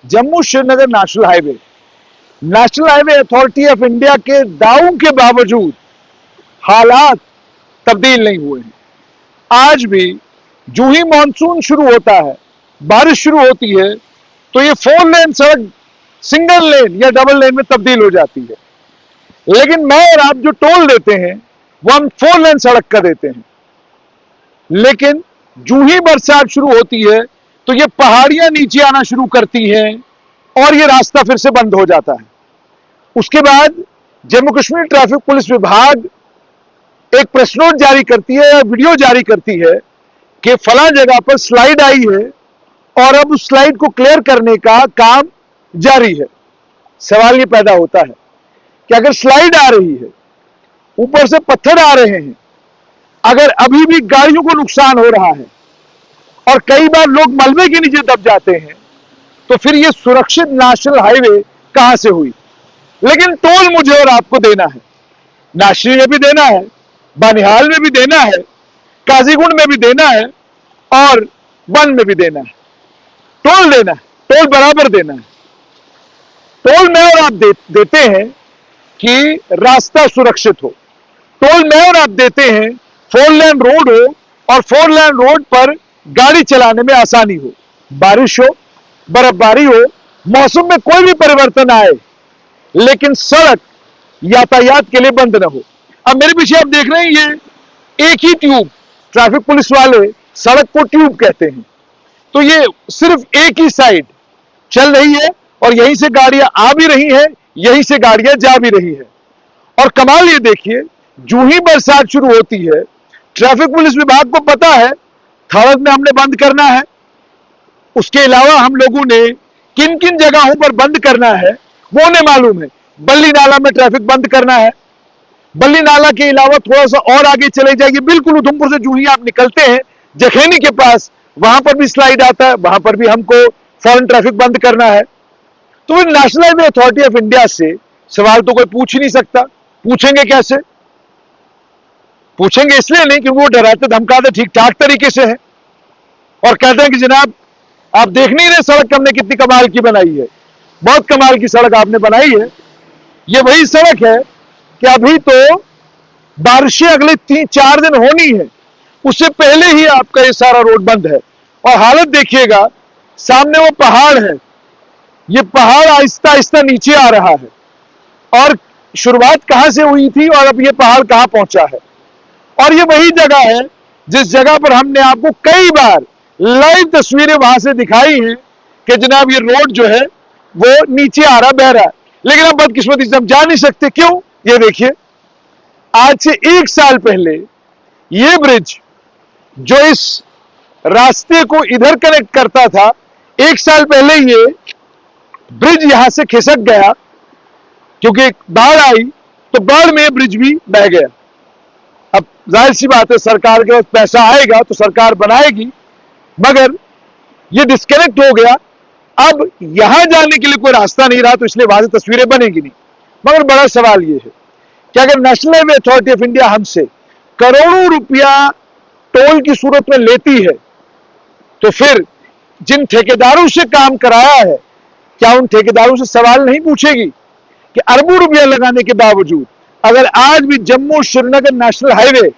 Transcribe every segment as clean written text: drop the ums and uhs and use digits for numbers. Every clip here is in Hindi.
Jammu Srinagar national highway authority of India के दावों के बावजूद हालात तब्दील नहीं हुए हैं। आज भी जो ही मानसून शुरू होता है, बारिश शुरू होती है, तो ये 4 लेन सड़क सिंगल लेन या डबल लेन में तब्दील हो जाती है। लेकिन मैं और आप जो टोल देते हैं वो हम 4 लेन सड़क का देते हैं। लेकिन जो ही बरसात शुरू होती है तो ये पहाड़ियां नीचे आना शुरू करती हैं और ये रास्ता फिर से बंद हो जाता है। उसके बाद जम्मू कश्मीर ट्रैफिक पुलिस विभाग एक प्रेस नोट जारी करती है या वीडियो जारी करती है कि फला जगह पर स्लाइड आई है और अब उस स्लाइड को क्लियर करने का काम जारी है। सवाल ये पैदा होता है कि अगर स्लाइड आ रही है, ऊपर से पत्थर आ रहे हैं, अगर अभी भी गाड़ियों को नुकसान हो रहा है और कई बार लोग मलबे के नीचे दब जाते हैं, तो फिर ये सुरक्षित नेशनल हाईवे कहां से हुई? लेकिन टोल मुझे और आपको देना है, नाशरी में भी देना है, बानिहाल में भी देना है, काजीगुंड में भी देना है और वन में भी देना है। टोल देना है, टोल बराबर देना है। टोल में और आप देते हैं कि रास्ता सुरक्षित हो। टोल में और आप देते हैं 4 लेन रोड हो और 4 लेन रोड पर गाड़ी चलाने में आसानी हो। बारिश हो, बर्फबारी हो, मौसम में कोई भी परिवर्तन आए, लेकिन सड़क यातायात के लिए बंद ना हो। अब मेरे पीछे आप देख रहे हैं, ये एक ही ट्यूब, ट्रैफिक पुलिस वाले सड़क को ट्यूब कहते हैं, तो ये सिर्फ एक ही साइड चल रही है और यहीं से गाड़ियां आ भी रही हैं, यहीं से गाड़ियां जा भी रही हैं। और कमाल ये देखिए, जो ही बरसात शुरू होती है, ट्रैफिक पुलिस विभाग को पता है थावद में हमने बंद करना है। उसके अलावा हम लोगों ने किन किन जगहों पर बंद करना है वो उन्हें मालूम है। बल्ली नाला में ट्रैफिक बंद करना है। बल्ली नाला के अलावा थोड़ा सा और आगे चले जाइए, बिल्कुल उधमपुर से जो ही आप निकलते हैं जखैनी के पास, वहां पर भी स्लाइड आता है, वहां पर भी हमको फौरन ट्रैफिक बंद करना है। तो national highway authority of India से सवाल तो कोई पूछ ही नहीं सकता। पूछेंगे कैसे? पूछेंगे इसलिए नहीं कि वो डराते धमकाते ठीक ठाक तरीके से है और कहते हैं कि जनाब आप देख नहीं रहे सड़क हमने कितनी कमाल की बनाई है। बहुत कमाल की सड़क आपने बनाई है। ये वही सड़क है कि अभी तो बारिशें अगले 3-4 दिन होनी है, उससे पहले ही आपका ये सारा रोड बंद है। और हालत देखिएगा, सामने वो पहाड़ है, ये पहाड़ आहिस्ता आहिस्ता नीचे आ रहा है और शुरुआत कहां से हुई थी और अब ये पहाड़ कहां पहुंचा है। और ये वही जगह है जिस जगह पर हमने आपको कई बार लाइव तस्वीरें वहां से दिखाई हैं कि जनाब ये रोड जो है वो नीचे आ रहा, बह रहा है। लेकिन अब बदकिस्मती से हम जा नहीं सकते। क्यों? ये देखिए, आज से 1 साल पहले ये ब्रिज जो इस रास्ते को इधर कनेक्ट करता था, 1 साल पहले ये ब्रिज यहां से खिसक गया क्योंकि बाढ़ आई, तो बाढ़ में ब्रिज भी बह गया। अब जाहिर सी बात है, सरकार के पास पैसा आएगा तो सरकार बनाएगी, मगर ये डिस्कनेक्ट हो गया। अब यहां जाने के लिए कोई रास्ता नहीं रहा, तो इसलिए वहां से तस्वीरें बनेगी नहीं। मगर बड़ा सवाल ये है कि अगर national highway authority of India हमसे करोड़ों रुपया टोल की सूरत में लेती है, तो फिर जिन ठेकेदारों से काम कराया है, क्या उन ठेकेदारों से सवाल नहीं पूछेगी कि अरबों रुपया लगाने के बावजूद अगर आज भी जम्मू श्रीनगर नेशनल हाईवे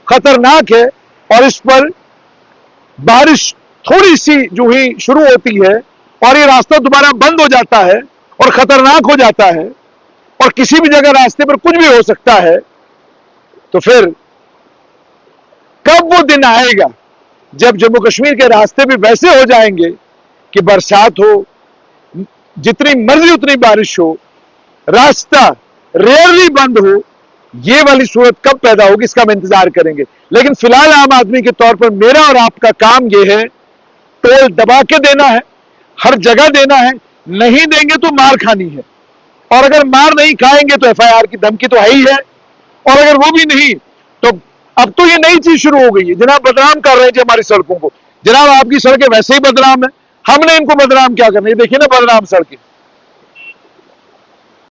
खतरनाक है और इस पर बारिश थोड़ी सी जो ही शुरू होती है और ये रास्ता दोबारा बंद हो जाता है और खतरनाक हो जाता है और किसी भी जगह रास्ते पर कुछ भी हो सकता है, तो फिर कब वो दिन आएगा जब जम्मू कश्मीर के रास्ते भी वैसे हो जाएंगे कि बरसात हो, जितनी मर्जी उतनी बारिश हो, रास्ता रेयरली बंद हो। ये वाली सूरत कब पैदा होगी, इसका हम इंतजार करेंगे। लेकिन फिलहाल आम आदमी के तौर पर मेरा और आपका काम यह है, टोल दबा के देना है, हर जगह देना है। नहीं देंगे तो मार खानी है, और अगर मार नहीं खाएंगे तो FIR की धमकी तो है ही है। और अगर वो भी नहीं, तो अब तो ये नई चीज शुरू हो गई है, जनाब बदनाम कर रहे हैं हमारी सड़कों को। जनाब आपकी सड़कें वैसे ही बदनाम है, हमने इनको बदनाम क्या करना है। देखिए ना बदनाम सड़कें।